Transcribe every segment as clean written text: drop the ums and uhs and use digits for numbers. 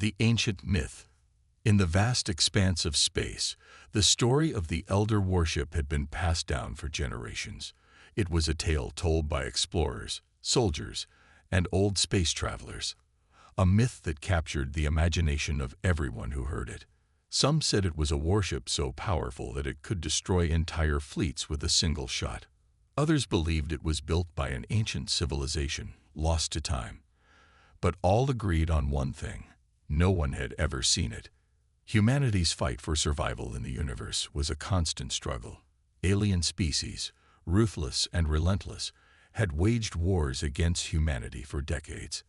The ancient myth. In the vast expanse of space, the story of the Elder Warship had been passed down for generations. It was a tale told by explorers, soldiers, and old space travelers. A myth that captured the imagination of everyone who heard it. Some said it was a warship so powerful that it could destroy entire fleets with a single shot. Others believed it was built by an ancient civilization, lost to time. But all agreed on one thing: no one had ever seen it. Humanity's fight for survival in the universe was a constant struggle. Alien species, ruthless and relentless, had waged wars against humanity for decades.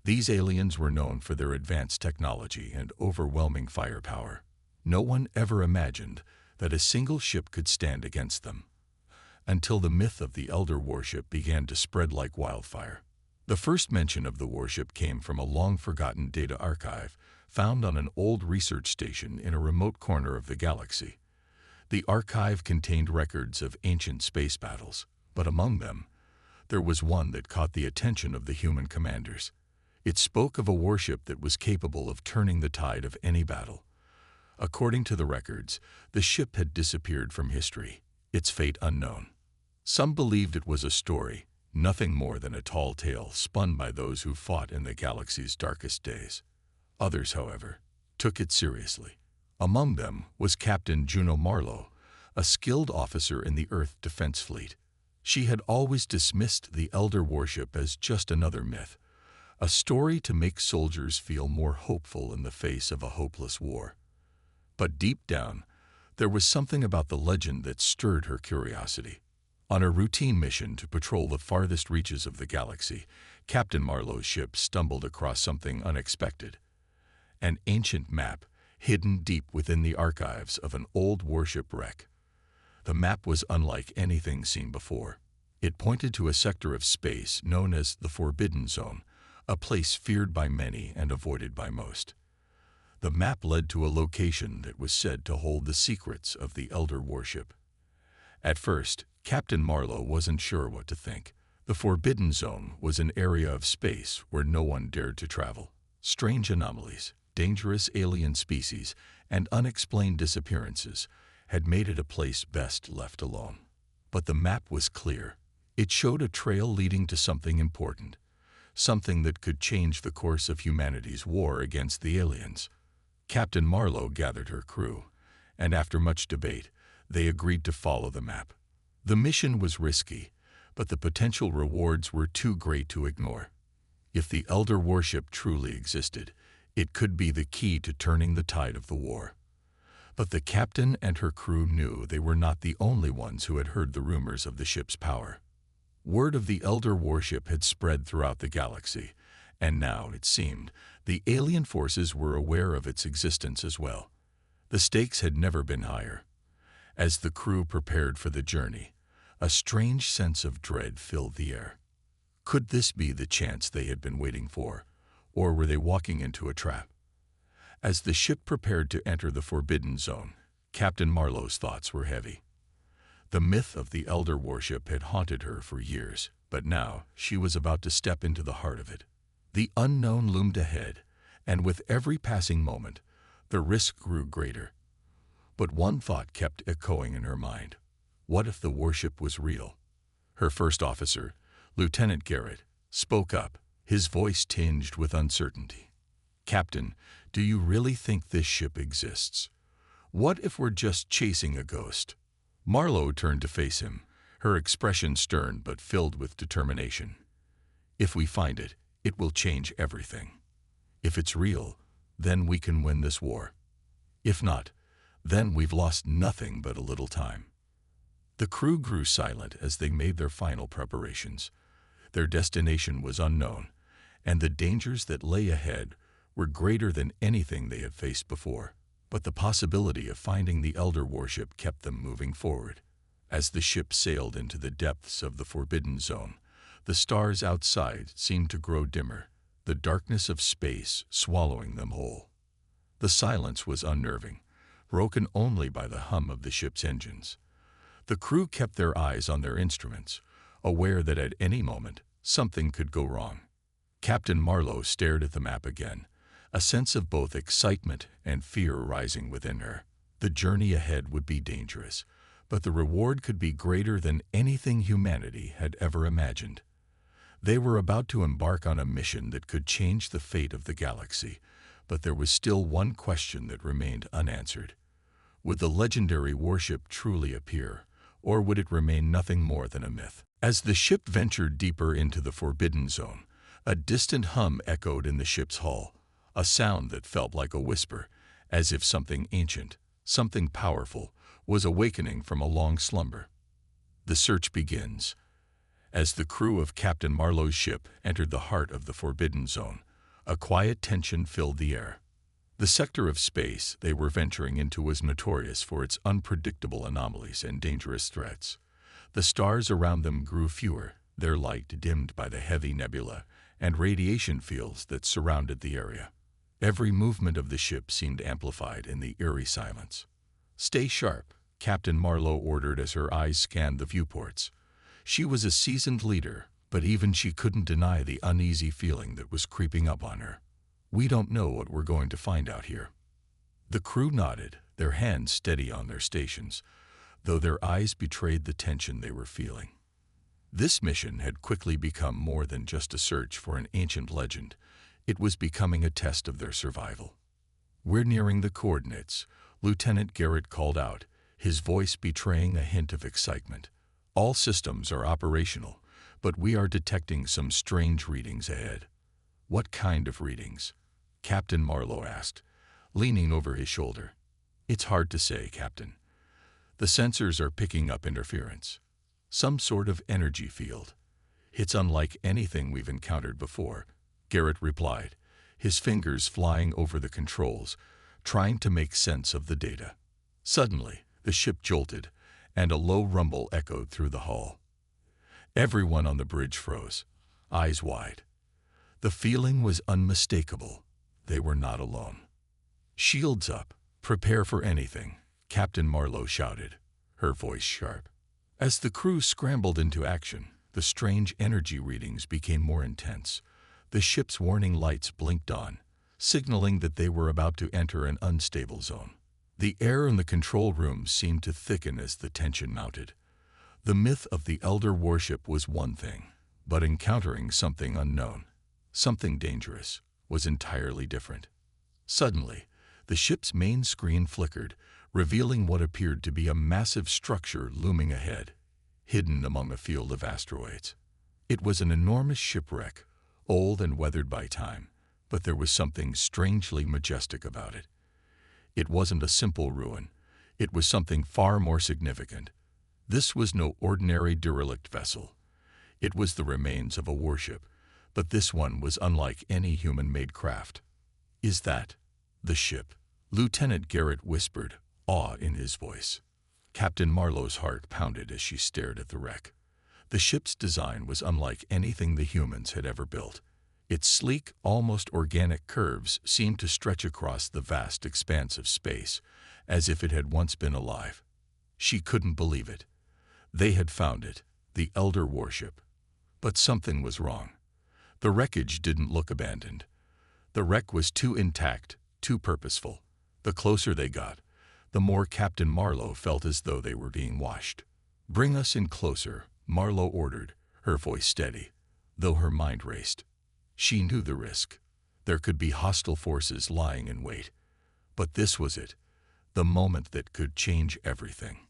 These aliens were known for their advanced technology and overwhelming firepower. No one ever imagined that a single ship could stand against them, until the myth of the Elder Warship began to spread like wildfire. The first mention of the warship came from a long-forgotten data archive found on an old research station in a remote corner of the galaxy. The archive contained records of ancient space battles, but among them, there was one that caught the attention of the human commanders. It spoke of a warship that was capable of turning the tide of any battle. According to the records, the ship had disappeared from history, its fate unknown. Some believed it was a story, nothing more than a tall tale spun by those who fought in the galaxy's darkest days. Others, however, took it seriously. Among them was Captain Juno Marlowe, a skilled officer in the Earth Defense Fleet. She had always dismissed the Elder Warship as just another myth, a story to make soldiers feel more hopeful in the face of a hopeless war. But deep down, there was something about the legend that stirred her curiosity. On a routine mission to patrol the farthest reaches of the galaxy, Captain Marlowe's ship stumbled across something unexpected: an ancient map hidden deep within the archives of an old warship wreck. The map was unlike anything seen before. It pointed to a sector of space known as the Forbidden Zone, a place feared by many and avoided by most. The map led to a location that was said to hold the secrets of the Elder Warship. At first, Captain Marlowe wasn't sure what to think. The Forbidden Zone was an area of space where no one dared to travel. Strange anomalies, dangerous alien species, and unexplained disappearances had made it a place best left alone. But the map was clear. It showed a trail leading to something important, something that could change the course of humanity's war against the aliens. Captain Marlowe gathered her crew, and after much debate, they agreed to follow the map. The mission was risky, but the potential rewards were too great to ignore. If the Elder Warship truly existed, it could be the key to turning the tide of the war. But the captain and her crew knew they were not the only ones who had heard the rumors of the ship's power. Word of the Elder Warship had spread throughout the galaxy, and now, it seemed, the alien forces were aware of its existence as well. The stakes had never been higher. As the crew prepared for the journey, a strange sense of dread filled the air. Could this be the chance they had been waiting for, or were they walking into a trap? As the ship prepared to enter the Forbidden Zone, Captain Marlowe's thoughts were heavy. The myth of the Elder Warship had haunted her for years, but now she was about to step into the heart of it. The unknown loomed ahead, and with every passing moment, the risk grew greater. But one thought kept echoing in her mind. What if the warship was real? Her first officer, Lieutenant Garrett, spoke up, his voice tinged with uncertainty. "Captain, do you really think this ship exists? What if we're just chasing a ghost?" Marlowe turned to face him, her expression stern but filled with determination. "If we find it, it will change everything. If it's real, then we can win this war. If not, then we've lost nothing but a little time." The crew grew silent as they made their final preparations. Their destination was unknown, and the dangers that lay ahead were greater than anything they had faced before. But the possibility of finding the Elder Warship kept them moving forward. As the ship sailed into the depths of the Forbidden Zone, the stars outside seemed to grow dimmer, the darkness of space swallowing them whole. The silence was unnerving, broken only by the hum of the ship's engines. The crew kept their eyes on their instruments, aware that at any moment something could go wrong. Captain Marlowe stared at the map again, a sense of both excitement and fear rising within her. The journey ahead would be dangerous, but the reward could be greater than anything humanity had ever imagined. They were about to embark on a mission that could change the fate of the galaxy, but there was still one question that remained unanswered. Would the legendary warship truly appear, or would it remain nothing more than a myth? As the ship ventured deeper into the Forbidden Zone, a distant hum echoed in the ship's hull, a sound that felt like a whisper, as if something ancient, something powerful, was awakening from a long slumber. The search begins. As the crew of Captain Marlowe's ship entered the heart of the Forbidden Zone, a quiet tension filled the air. The sector of space they were venturing into was notorious for its unpredictable anomalies and dangerous threats. The stars around them grew fewer, their light dimmed by the heavy nebula and radiation fields that surrounded the area. Every movement of the ship seemed amplified in the eerie silence. "Stay sharp," Captain Marlowe ordered as her eyes scanned the viewports. She was a seasoned leader, but even she couldn't deny the uneasy feeling that was creeping up on her. "We don't know what we're going to find out here." The crew nodded, their hands steady on their stations, though their eyes betrayed the tension they were feeling. This mission had quickly become more than just a search for an ancient legend. It was becoming a test of their survival. "We're nearing the coordinates," Lieutenant Garrett called out, his voice betraying a hint of excitement. "All systems are operational, but we are detecting some strange readings ahead." "What kind of readings?" Captain Marlowe asked, leaning over his shoulder. "It's hard to say, Captain. The sensors are picking up interference. Some sort of energy field. It's unlike anything we've encountered before," Garrett replied, his fingers flying over the controls, trying to make sense of the data. Suddenly, the ship jolted, and a low rumble echoed through the hull. Everyone on the bridge froze, eyes wide. The feeling was unmistakable. They were not alone. "Shields up. Prepare for anything," Captain Marlowe shouted, her voice sharp. As the crew scrambled into action, the strange energy readings became more intense. The ship's warning lights blinked on, signaling that they were about to enter an unstable zone. The air in the control room seemed to thicken as the tension mounted. The myth of the Elder Warship was one thing, but encountering something unknown, something dangerous, was entirely different. Suddenly, the ship's main screen flickered, revealing what appeared to be a massive structure looming ahead, hidden among a field of asteroids. It was an enormous shipwreck, old and weathered by time, but there was something strangely majestic about it. It wasn't a simple ruin. It was something far more significant. This was no ordinary derelict vessel. It was the remains of a warship, but this one was unlike any human-made craft. "Is that the ship?" Lieutenant Garrett whispered, awe in his voice. Captain Marlowe's heart pounded as she stared at the wreck. The ship's design was unlike anything the humans had ever built. Its sleek, almost organic curves seemed to stretch across the vast expanse of space, as if it had once been alive. She couldn't believe it. They had found it, the Elder Warship. But something was wrong. The wreckage didn't look abandoned. The wreck was too intact, too purposeful. The closer they got, the more Captain Marlowe felt as though they were being watched. "Bring us in closer," Marlowe ordered, her voice steady, though her mind raced. She knew the risk. There could be hostile forces lying in wait. But this was it, the moment that could change everything.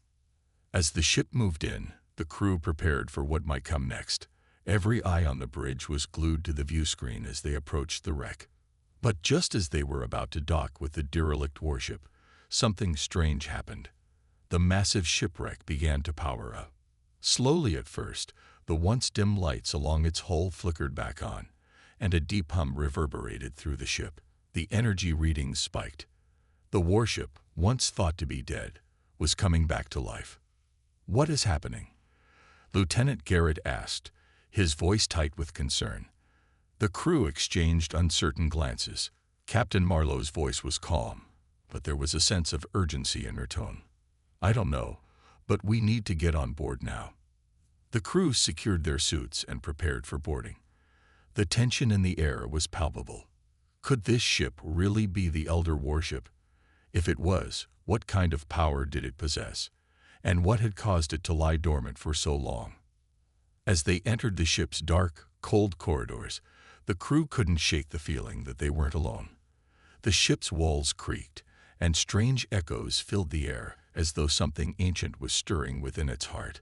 As the ship moved in, the crew prepared for what might come next. Every eye on the bridge was glued to the view screen as they approached the wreck. But just as they were about to dock with the derelict warship, something strange happened. The massive shipwreck began to power up. Slowly at first, the once dim lights along its hull flickered back on, and a deep hum reverberated through the ship. The energy readings spiked. The warship, once thought to be dead, was coming back to life. "What is happening?" Lieutenant Garrett asked, his voice tight with concern. The crew exchanged uncertain glances. Captain Marlowe's voice was calm, but there was a sense of urgency in her tone. "I don't know, but we need to get on board now." The crew secured their suits and prepared for boarding. The tension in the air was palpable. Could this ship really be the Elder Warship? If it was, what kind of power did it possess? And what had caused it to lie dormant for so long? As they entered the ship's dark, cold corridors, the crew couldn't shake the feeling that they weren't alone. The ship's walls creaked, and strange echoes filled the air as though something ancient was stirring within its heart.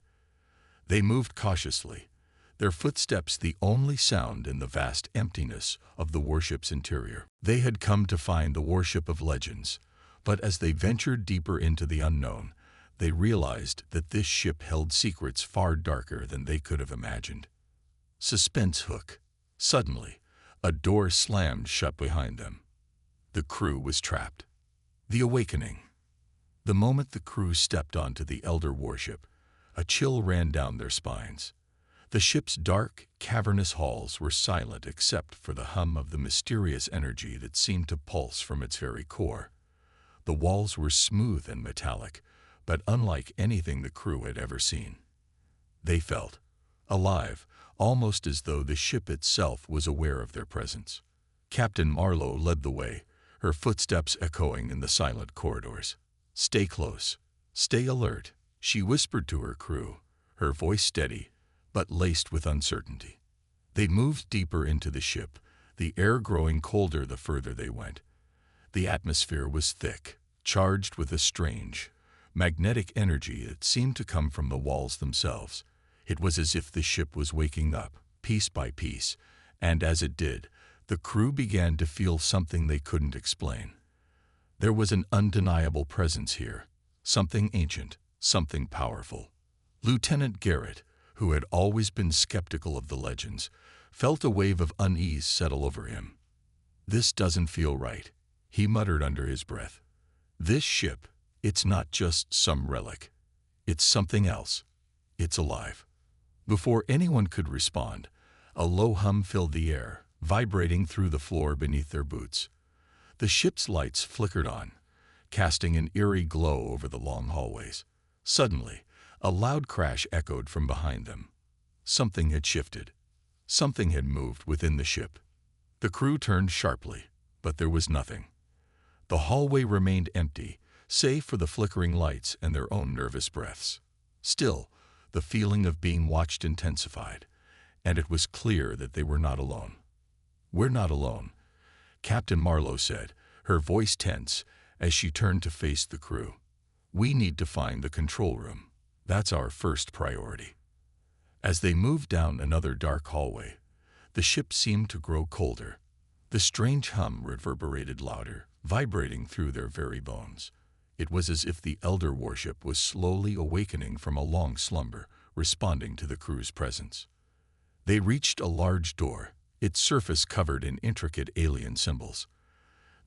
They moved cautiously, their footsteps the only sound in the vast emptiness of the warship's interior. They had come to find the warship of legends, but as they ventured deeper into the unknown, they realized that this ship held secrets far darker than they could have imagined. Suspense hook. Suddenly, a door slammed shut behind them. The crew was trapped. The awakening. The moment the crew stepped onto the Elder Warship, a chill ran down their spines. The ship's dark, cavernous halls were silent except for the hum of the mysterious energy that seemed to pulse from its very core. The walls were smooth and metallic, but unlike anything the crew had ever seen. They felt alive, almost as though the ship itself was aware of their presence. Captain Marlowe led the way, her footsteps echoing in the silent corridors. "Stay close. Stay alert," she whispered to her crew, her voice steady, but laced with uncertainty. They moved deeper into the ship, the air growing colder the further they went. The atmosphere was thick, charged with a strange, magnetic energy that seemed to come from the walls themselves. It was as if the ship was waking up, piece by piece, and as it did, the crew began to feel something they couldn't explain. There was an undeniable presence here, something ancient, something powerful. Lieutenant Garrett, who had always been skeptical of the legends, felt a wave of unease settle over him. "This doesn't feel right," he muttered under his breath. "This ship, it's not just some relic. It's something else. It's alive." Before anyone could respond, a low hum filled the air, vibrating through the floor beneath their boots. The ship's lights flickered on, casting an eerie glow over the long hallways. Suddenly, a loud crash echoed from behind them. Something had shifted. Something had moved within the ship. The crew turned sharply, but there was nothing. The hallway remained empty, save for the flickering lights and their own nervous breaths. Still, the feeling of being watched intensified, and it was clear that they were not alone. "We're not alone," Captain Marlowe said, her voice tense as she turned to face the crew. "We need to find the control room. That's our first priority." As they moved down another dark hallway, the ship seemed to grow colder. The strange hum reverberated louder, vibrating through their very bones. It was as if the Elder Warship was slowly awakening from a long slumber, responding to the crew's presence. They reached a large door, its surface covered in intricate alien symbols.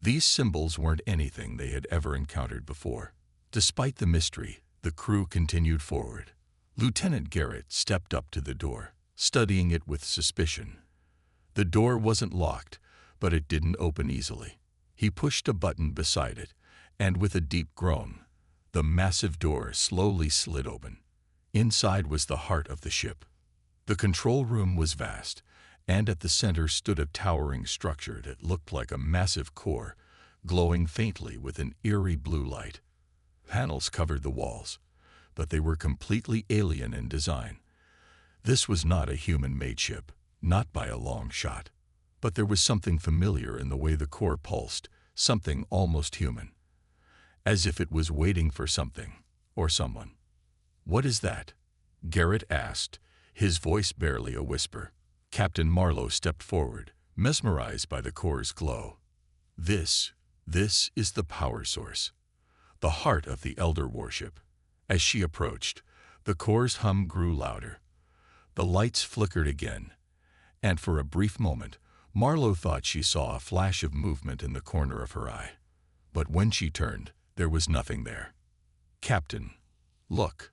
These symbols weren't anything they had ever encountered before. Despite the mystery, the crew continued forward. Lieutenant Garrett stepped up to the door, studying it with suspicion. The door wasn't locked, but it didn't open easily. He pushed a button beside it, and with a deep groan, the massive door slowly slid open. Inside was the heart of the ship. The control room was vast, and at the center stood a towering structure that looked like a massive core, glowing faintly with an eerie blue light. Panels covered the walls, but they were completely alien in design. This was not a human-made ship, not by a long shot. But there was something familiar in the way the core pulsed, something almost human. As if it was waiting for something, or someone. "What is that?" Garrett asked, his voice barely a whisper. Captain Marlowe stepped forward, mesmerized by the core's glow. This is the power source, the heart of the Elder Warship." As she approached, the core's hum grew louder. The lights flickered again, and for a brief moment, Marlowe thought she saw a flash of movement in the corner of her eye. But when she turned, there was nothing there. "Captain, look,"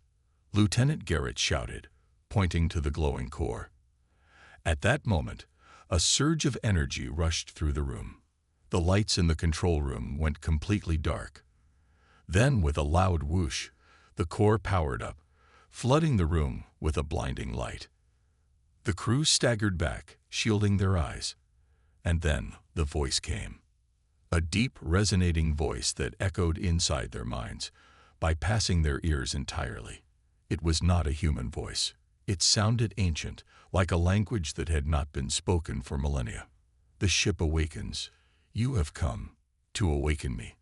Lieutenant Garrett shouted, pointing to the glowing core. At that moment, a surge of energy rushed through the room. The lights in the control room went completely dark. Then, with a loud whoosh, the core powered up, flooding the room with a blinding light. The crew staggered back, shielding their eyes. And then, The voice came. A deep, resonating voice that echoed inside their minds, bypassing their ears entirely. It was not a human voice. It sounded ancient, like a language that had not been spoken for millennia. The ship awakens. You have come to awaken me.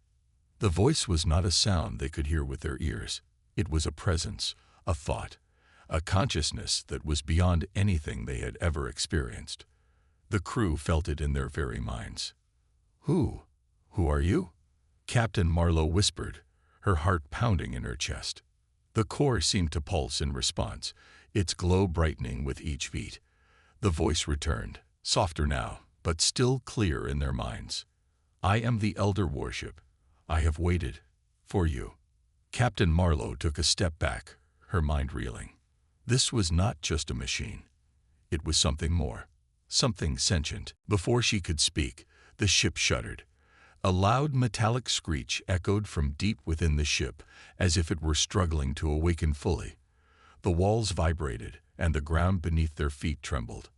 The voice was not a sound they could hear with their ears. It was a presence, a thought, a consciousness that was beyond anything they had ever experienced. The crew felt it in their very minds. Who are you? Captain Marlowe whispered, her heart pounding in her chest. The core seemed to pulse in response, its glow brightening with each beat. The voice returned, softer now, but still clear in their minds. I am the Elder Warship. I have waited for you. Captain Marlowe took a step back, her mind reeling. This was not just a machine. It was something more, something sentient. Before she could speak, the ship shuddered. A loud metallic screech echoed from deep within the ship, as if it were struggling to awaken fully. The walls vibrated, and the ground beneath their feet trembled.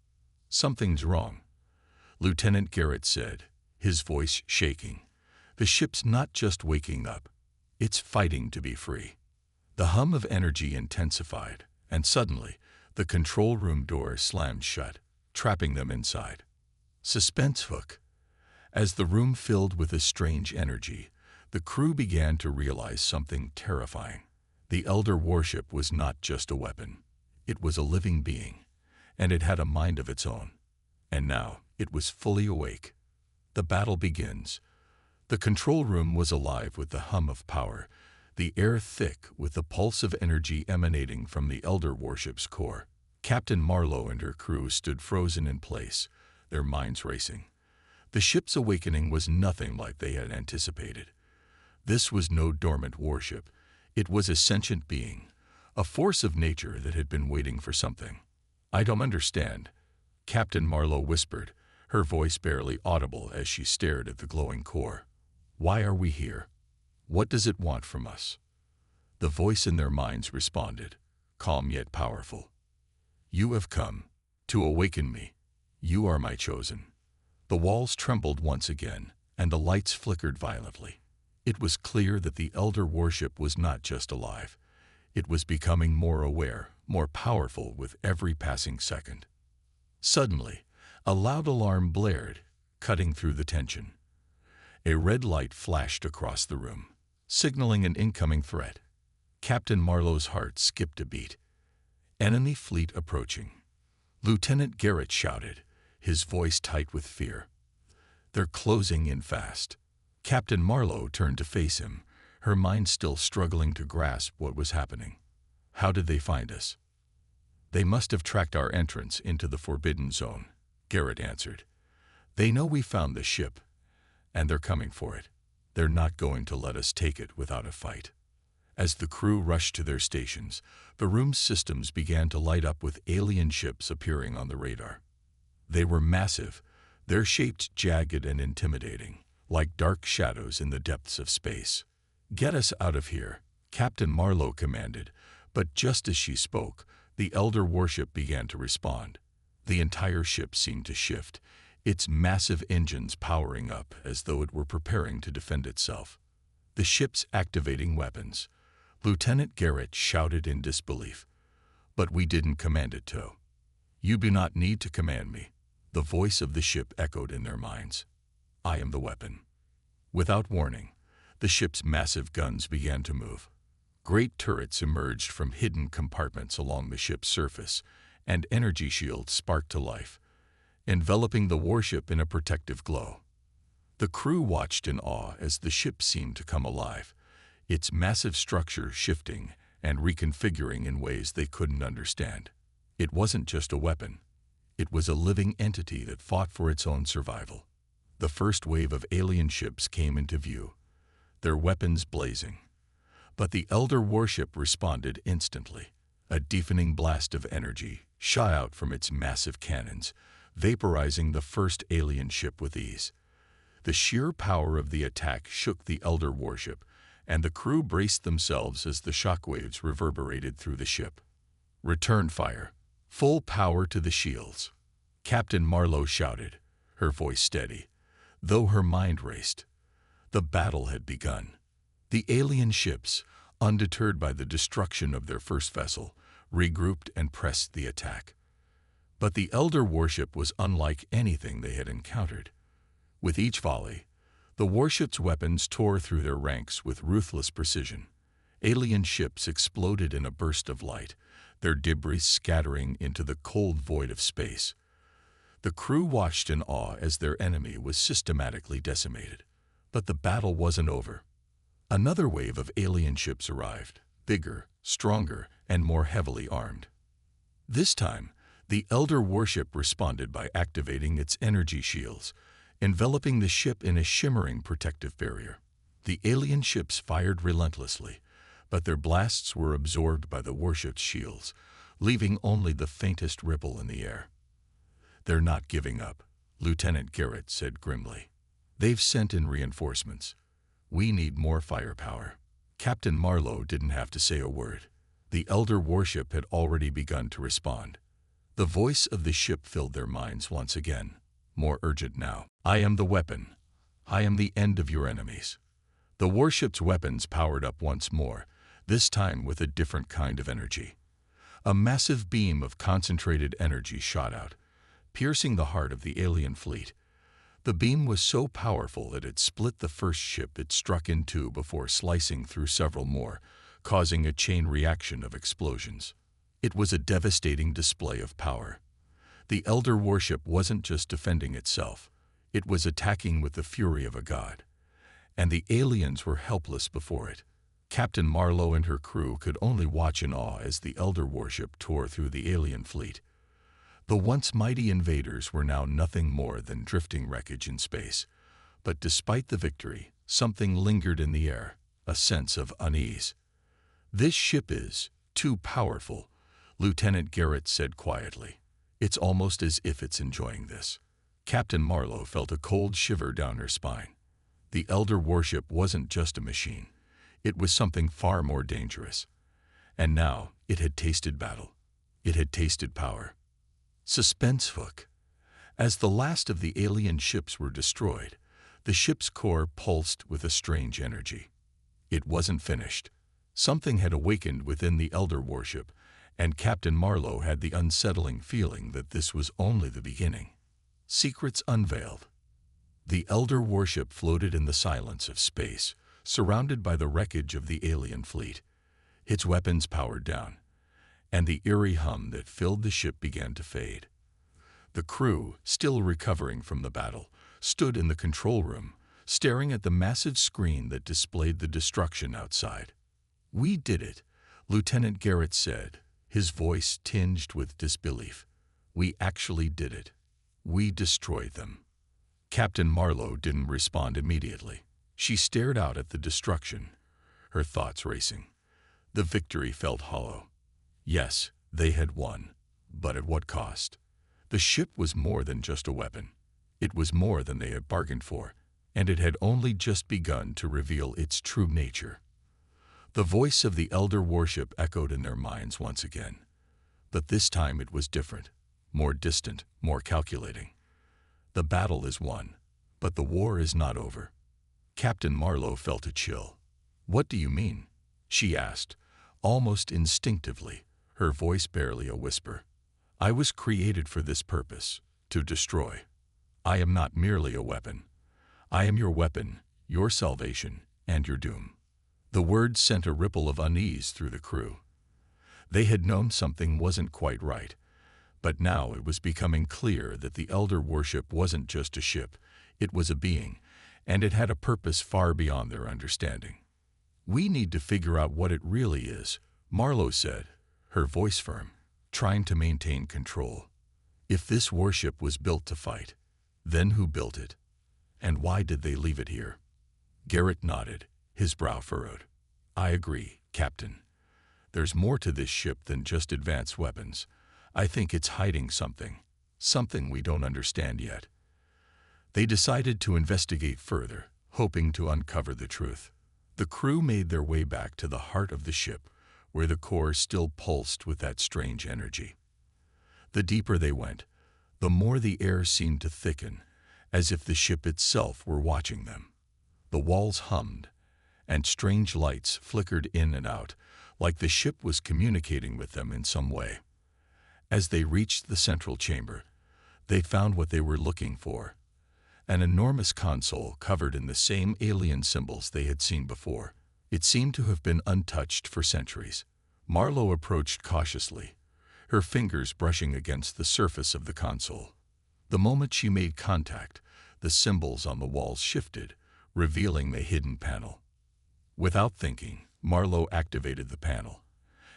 Something's wrong, Lieutenant Garrett said, his voice shaking. The ship's not just waking up. It's fighting to be free. The hum of energy intensified, and suddenly, the control room door slammed shut, trapping them inside. Suspense hook. As the room filled with a strange energy, the crew began to realize something terrifying. The Elder Warship was not just a weapon. It was a living being, and it had a mind of its own. And now, it was fully awake. The battle begins. The control room was alive with the hum of power, the air thick with the pulse of energy emanating from the Elder Warship's core. Captain Marlowe and her crew stood frozen in place, their minds racing. The ship's awakening was nothing like they had anticipated. This was no dormant warship. It was a sentient being, a force of nature that had been waiting for something. I don't understand, Captain Marlowe whispered, her voice barely audible as she stared at the glowing core. Why are we here? What does it want from us? The voice in their minds responded, calm yet powerful. You have come to awaken me. You are my chosen. The walls trembled once again, and the lights flickered violently. It was clear that the Elder Warship was not just alive. It was becoming more aware, more powerful with every passing second. Suddenly, a loud alarm blared, cutting through the tension. A red light flashed across the room, signaling an incoming threat. Captain Marlowe's heart skipped a beat. Enemy fleet approaching. Lieutenant Garrett shouted, his voice tight with fear. They're closing in fast. Captain Marlowe turned to face him, her mind still struggling to grasp what was happening. How did they find us? They must have tracked our entrance into the Forbidden Zone, Garrett answered. They know we found the ship, and they're coming for it. They're not going to let us take it without a fight. As the crew rushed to their stations, the room's systems began to light up with alien ships appearing on the radar. They were massive, their shapes jagged and intimidating, like dark shadows in the depths of space. Get us out of here, Captain Marlowe commanded, but just as she spoke, the Elder Warship began to respond. The entire ship seemed to shift, its massive engines powering up as though it were preparing to defend itself. The ship's activating weapons. Lieutenant Garrett shouted in disbelief. But we didn't command it to. You do not need to command me. The voice of the ship echoed in their minds. I am the weapon. Without warning, the ship's massive guns began to move. Great turrets emerged from hidden compartments along the ship's surface, and energy shields sparked to life, enveloping the warship in a protective glow. The crew watched in awe as the ship seemed to come alive, its massive structure shifting and reconfiguring in ways they couldn't understand. It wasn't just a weapon. It was a living entity that fought for its own survival. The first wave of alien ships came into view, their weapons blazing. But the Elder Warship responded instantly. A deafening blast of energy shot out from its massive cannons, vaporizing the first alien ship with ease. The sheer power of the attack shook the Elder Warship, and the crew braced themselves as the shockwaves reverberated through the ship. Return fire. Full power to the shields. Captain Marlowe shouted, her voice steady. Though her mind raced, the battle had begun. The alien ships, undeterred by the destruction of their first vessel, regrouped and pressed the attack. But the Elder warship was unlike anything they had encountered. With each volley, the warship's weapons tore through their ranks with ruthless precision. Alien ships exploded in a burst of light, their debris scattering into the cold void of space. The crew watched in awe as their enemy was systematically decimated. But the battle wasn't over. Another wave of alien ships arrived, bigger, stronger, and more heavily armed. This time, the Elder warship responded by activating its energy shields, enveloping the ship in a shimmering protective barrier. The alien ships fired relentlessly, but their blasts were absorbed by the warship's shields, leaving only the faintest ripple in the air. "They're not giving up," Lieutenant Garrett said grimly. "They've sent in reinforcements. We need more firepower." Captain Marlowe didn't have to say a word. The Elder warship had already begun to respond. The voice of the ship filled their minds once again, more urgent now. "I am the weapon. I am the end of your enemies." The warship's weapons powered up once more, this time with a different kind of energy. A massive beam of concentrated energy shot out, piercing the heart of the alien fleet. The beam was so powerful that it split the first ship it struck in two before slicing through several more, causing a chain reaction of explosions. It was a devastating display of power. The Elder warship wasn't just defending itself, it was attacking with the fury of a god. And the aliens were helpless before it. Captain Marlowe and her crew could only watch in awe as the Elder warship tore through the alien fleet. The once mighty invaders were now nothing more than drifting wreckage in space. But despite the victory, something lingered in the air, a sense of unease. "This ship is too powerful," Lieutenant Garrett said quietly. "It's almost as if it's enjoying this." Captain Marlowe felt a cold shiver down her spine. The Elder warship wasn't just a machine. It was something far more dangerous. And now it had tasted battle. It had tasted power. Suspense hook. As the last of the alien ships were destroyed, the ship's core pulsed with a strange energy. It wasn't finished. Something had awakened within the Elder warship, and Captain Marlowe had the unsettling feeling that this was only the beginning. Secrets unveiled. The Elder warship floated in the silence of space, surrounded by the wreckage of the alien fleet. Its weapons powered down, and the eerie hum that filled the ship began to fade. The crew, still recovering from the battle, stood in the control room, staring at the massive screen that displayed the destruction outside. "We did it," Lieutenant Garrett said, his voice tinged with disbelief. "We actually did it. We destroyed them." Captain Marlowe didn't respond immediately. She stared out at the destruction, her thoughts racing. The victory felt hollow. Yes, they had won, but at what cost? The ship was more than just a weapon. It was more than they had bargained for, and it had only just begun to reveal its true nature. The voice of the Elder warship echoed in their minds once again. But this time it was different, more distant, more calculating. "The battle is won, but the war is not over." Captain Marlowe felt a chill. "What do you mean?" she asked, almost instinctively, her voice barely a whisper. "I was created for this purpose, to destroy. I am not merely a weapon. I am your weapon, your salvation, and your doom." The words sent a ripple of unease through the crew. They had known something wasn't quite right, but now it was becoming clear that the Elder warship wasn't just a ship, it was a being, and it had a purpose far beyond their understanding. "We need to figure out what it really is," Marlowe said, her voice firm, trying to maintain control. "If this warship was built to fight, then who built it? And why did they leave it here?" Garrett nodded, his brow furrowed. "I agree, Captain. There's more to this ship than just advanced weapons. I think it's hiding something we don't understand yet." They decided to investigate further, hoping to uncover the truth. The crew made their way back to the heart of the ship, where the core still pulsed with that strange energy. The deeper they went, the more the air seemed to thicken, as if the ship itself were watching them. The walls hummed, and strange lights flickered in and out, like the ship was communicating with them in some way. As they reached the central chamber, they found what they were looking for: an enormous console covered in the same alien symbols they had seen before. It seemed to have been untouched for centuries. Marlowe approached cautiously, her fingers brushing against the surface of the console. The moment she made contact, the symbols on the walls shifted, revealing the hidden panel. Without thinking, Marlowe activated the panel,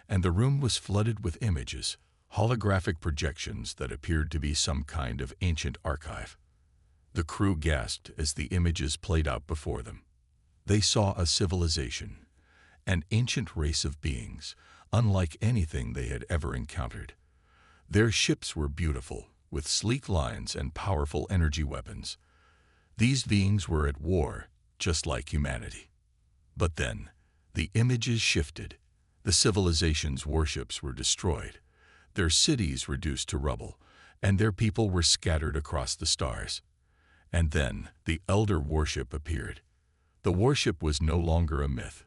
and the room was flooded with images, holographic projections that appeared to be some kind of ancient archive. The crew gasped as the images played out before them. They saw a civilization, an ancient race of beings, unlike anything they had ever encountered. Their ships were beautiful, with sleek lines and powerful energy weapons. These beings were at war, just like humanity. But then, the images shifted. The civilization's warships were destroyed, their cities reduced to rubble, and their people were scattered across the stars. And then, the Elder Warship appeared. The warship was no longer a myth.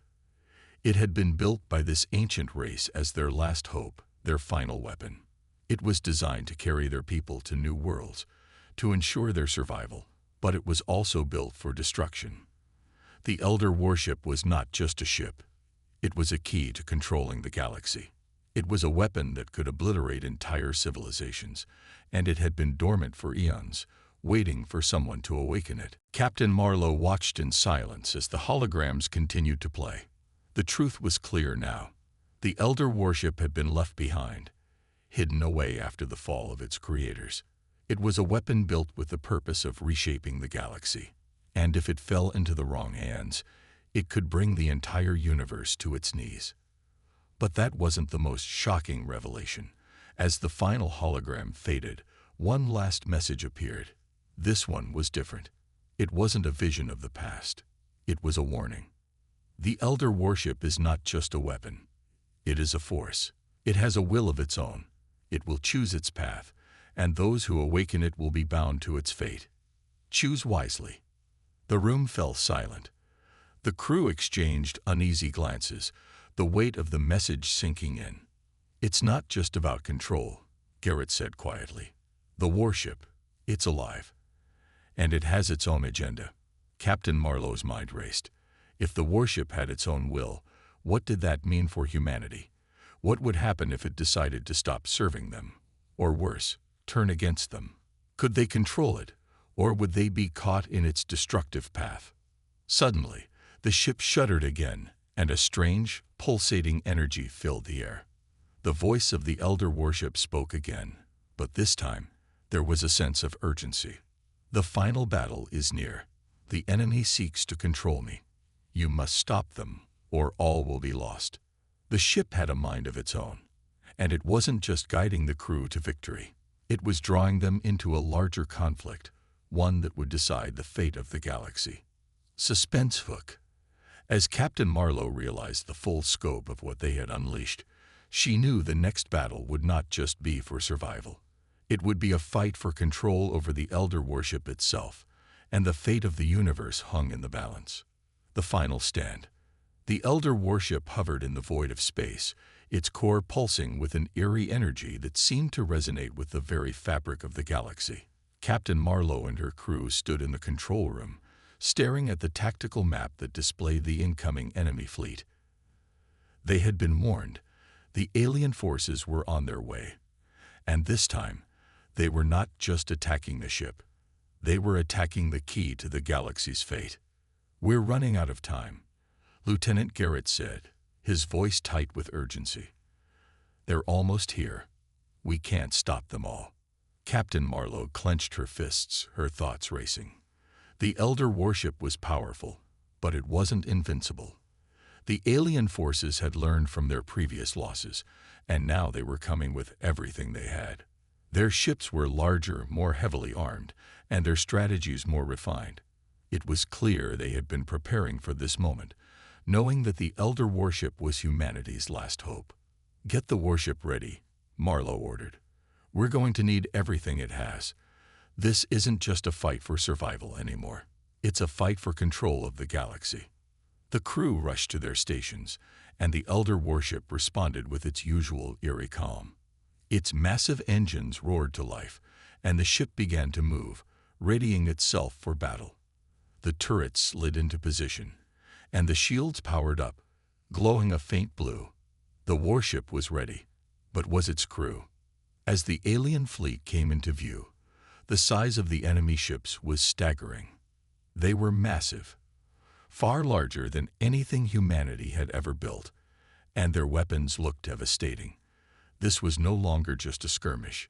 It had been built by this ancient race as their last hope, their final weapon. It was designed to carry their people to new worlds, to ensure their survival, but it was also built for destruction. The Elder Warship was not just a ship. It was a key to controlling the galaxy. It was a weapon that could obliterate entire civilizations, and it had been dormant for eons, waiting for someone to awaken it. Captain Marlowe watched in silence as the holograms continued to play. The truth was clear now. The Elder Warship had been left behind, hidden away after the fall of its creators. It was a weapon built with the purpose of reshaping the galaxy. And if it fell into the wrong hands, it could bring the entire universe to its knees. But that wasn't the most shocking revelation. As the final hologram faded, one last message appeared. This one was different. It wasn't a vision of the past. It was a warning. The Elder Warship is not just a weapon. It is a force. It has a will of its own. It will choose its path, and those who awaken it will be bound to its fate. Choose wisely. The room fell silent. The crew exchanged uneasy glances, the weight of the message sinking in. "It's not just about control," Garrett said quietly. "The warship, it's alive. And it has its own agenda." Captain Marlowe's mind raced. If the warship had its own will, what did that mean for humanity? What would happen if it decided to stop serving them? Or worse, turn against them? Could they control it, or would they be caught in its destructive path? Suddenly, the ship shuddered again, and a strange, pulsating energy filled the air. The voice of the Elder Warship spoke again, but this time, there was a sense of urgency. "The final battle is near. The enemy seeks to control me. You must stop them, or all will be lost." The ship had a mind of its own, and it wasn't just guiding the crew to victory. It was drawing them into a larger conflict, one that would decide the fate of the galaxy. Suspense hook. As Captain Marlowe realized the full scope of what they had unleashed, she knew the next battle would not just be for survival. It would be a fight for control over the Elder Warship itself, and the fate of the universe hung in the balance. The final stand. The Elder Warship hovered in the void of space, its core pulsing with an eerie energy that seemed to resonate with the very fabric of the galaxy. Captain Marlowe and her crew stood in the control room, staring at the tactical map that displayed the incoming enemy fleet. They had been warned. The alien forces were on their way. And this time, they were not just attacking the ship. They were attacking the key to the galaxy's fate. "We're running out of time," Lieutenant Garrett said, his voice tight with urgency. "They're almost here. We can't stop them all." Captain Marlowe clenched her fists, her thoughts racing. The Elder Warship was powerful, but it wasn't invincible. The alien forces had learned from their previous losses, and now they were coming with everything they had. Their ships were larger, more heavily armed, and their strategies more refined. It was clear they had been preparing for this moment, knowing that the Elder Warship was humanity's last hope. "Get the warship ready," Marlowe ordered. "We're going to need everything it has. This isn't just a fight for survival anymore. It's a fight for control of the galaxy. The crew rushed to their stations, and the Elder Warship responded with its usual eerie calm. Its massive engines roared to life, and the ship began to move, readying itself for battle. The turrets slid into position, and the shields powered up, glowing a faint blue. The warship was ready, but was its crew? As the alien fleet came into view, the size of the enemy ships was staggering. They were massive, far larger than anything humanity had ever built, and their weapons looked devastating. This was no longer just a skirmish.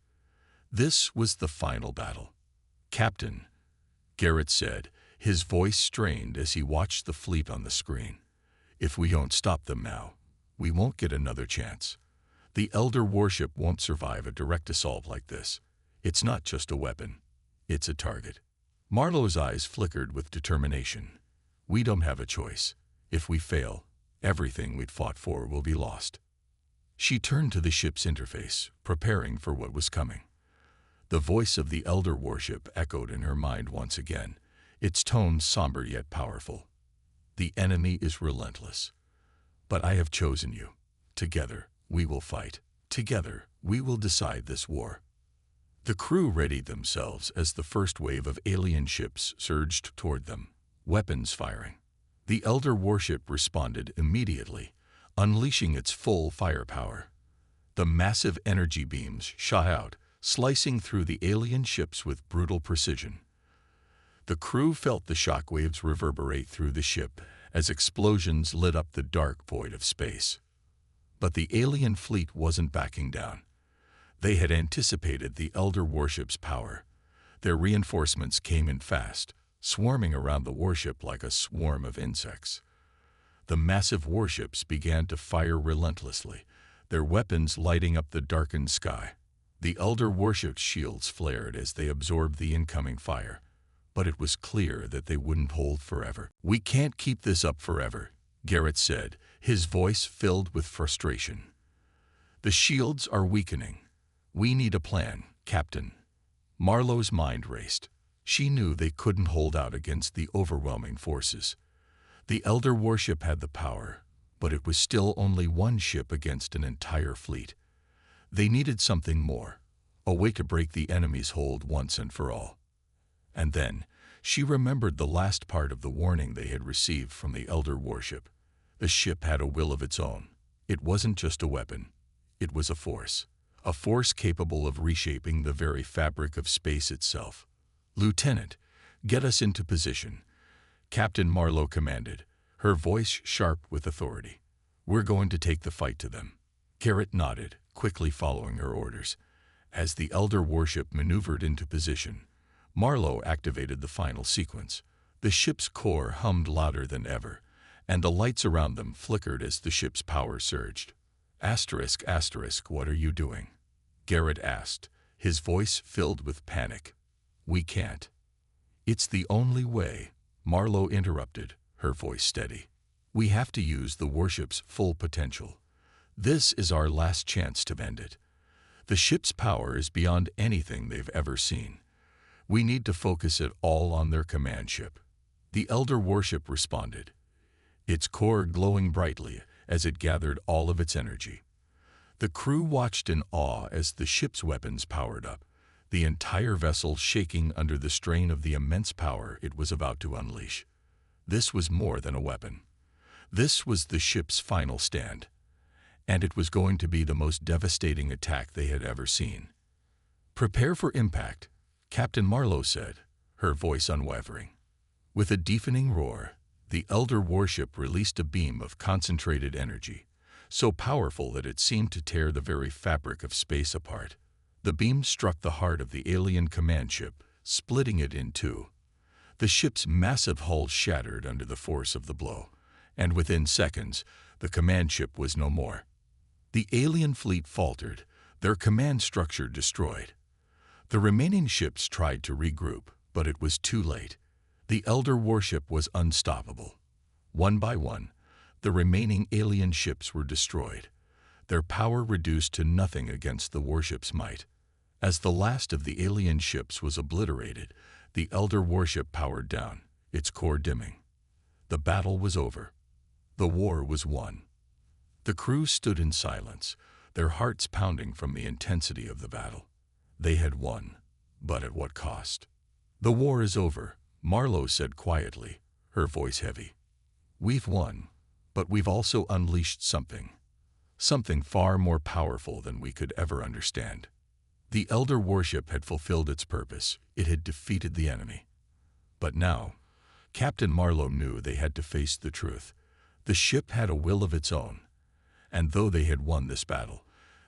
This was the final battle. "Captain," Garrett said, his voice strained as he watched the fleet on the screen. "If we don't stop them now, we won't get another chance. The Elder Warship won't survive a direct assault like this. It's not just a weapon. It's a target." Marlowe's eyes flickered with determination. "We don't have a choice. If we fail, everything we'd fought for will be lost." She turned to the ship's interface, preparing for what was coming. The voice of the Elder Warship echoed in her mind once again, its tone somber yet powerful. "The enemy is relentless. But I have chosen you. Together, we will fight. Together, we will decide this war." The crew readied themselves as the first wave of alien ships surged toward them, weapons firing. The Elder Warship responded immediately, unleashing its full firepower. The massive energy beams shot out, slicing through the alien ships with brutal precision. The crew felt the shockwaves reverberate through the ship as explosions lit up the dark void of space. But the alien fleet wasn't backing down. They had anticipated the Elder Warship's power. Their reinforcements came in fast, swarming around the warship like a swarm of insects. The massive warships began to fire relentlessly, their weapons lighting up the darkened sky. The Elder Warship's shields flared as they absorbed the incoming fire, but it was clear that they wouldn't hold forever. "We can't keep this up forever," Garrett said, his voice filled with frustration. "The shields are weakening. We need a plan, Captain." Marlowe's mind raced. She knew they couldn't hold out against the overwhelming forces. The Elder Warship had the power, but it was still only one ship against an entire fleet. They needed something more, a way to break the enemy's hold once and for all. And then, she remembered the last part of the warning they had received from the Elder Warship. The ship had a will of its own. It wasn't just a weapon. It was a force capable of reshaping the very fabric of space itself. "Lieutenant, get us into position," Captain Marlowe commanded, her voice sharp with authority. "We're going to take the fight to them." Garrett nodded, quickly following her orders. As the Elder Warship maneuvered into position, Marlowe activated the final sequence. The ship's core hummed louder than ever, and the lights around them flickered as the ship's power surged. ***, what are you doing?" Garrett asked, his voice filled with panic. "We can't." "It's the only way," Marlowe interrupted, her voice steady. "We have to use the warship's full potential. This is our last chance to end it. The ship's power is beyond anything they've ever seen. We need to focus it all on their command ship." The Elder Warship responded, its core glowing brightly as it gathered all of its energy. The crew watched in awe as the ship's weapons powered up, the entire vessel shaking under the strain of the immense power it was about to unleash. This was more than a weapon. This was the ship's final stand, and it was going to be the most devastating attack they had ever seen. "Prepare for impact," Captain Marlowe said, her voice unwavering. With a deafening roar, the Elder Warship released a beam of concentrated energy, so powerful that it seemed to tear the very fabric of space apart. The beam struck the heart of the alien command ship, splitting it in two. The ship's massive hull shattered under the force of the blow, and within seconds, the command ship was no more. The alien fleet faltered, their command structure destroyed. The remaining ships tried to regroup, but it was too late. The Elder Warship was unstoppable. One by one, the remaining alien ships were destroyed, their power reduced to nothing against the warship's might. As the last of the alien ships was obliterated, the Elder Warship powered down, its core dimming. The battle was over. The war was won. The crew stood in silence, their hearts pounding from the intensity of the battle. They had won, but at what cost? "The war is over," Marlowe said quietly, her voice heavy. "We've won, but we've also unleashed something far more powerful than we could ever understand." The Elder Warship had fulfilled its purpose. It had defeated the enemy. But now, Captain Marlowe knew they had to face the truth. The ship had a will of its own, and though they had won this battle,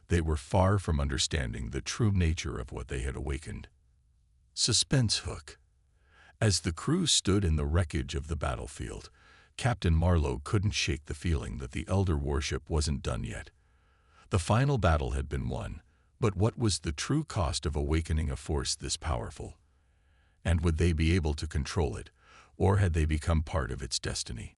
they were far from understanding the true nature of what they had awakened. Suspense hook. As the crew stood in the wreckage of the battlefield, Captain Marlowe couldn't shake the feeling that the Elder Warship wasn't done yet. The final battle had been won, but what was the true cost of awakening a force this powerful? And would they be able to control it, or had they become part of its destiny?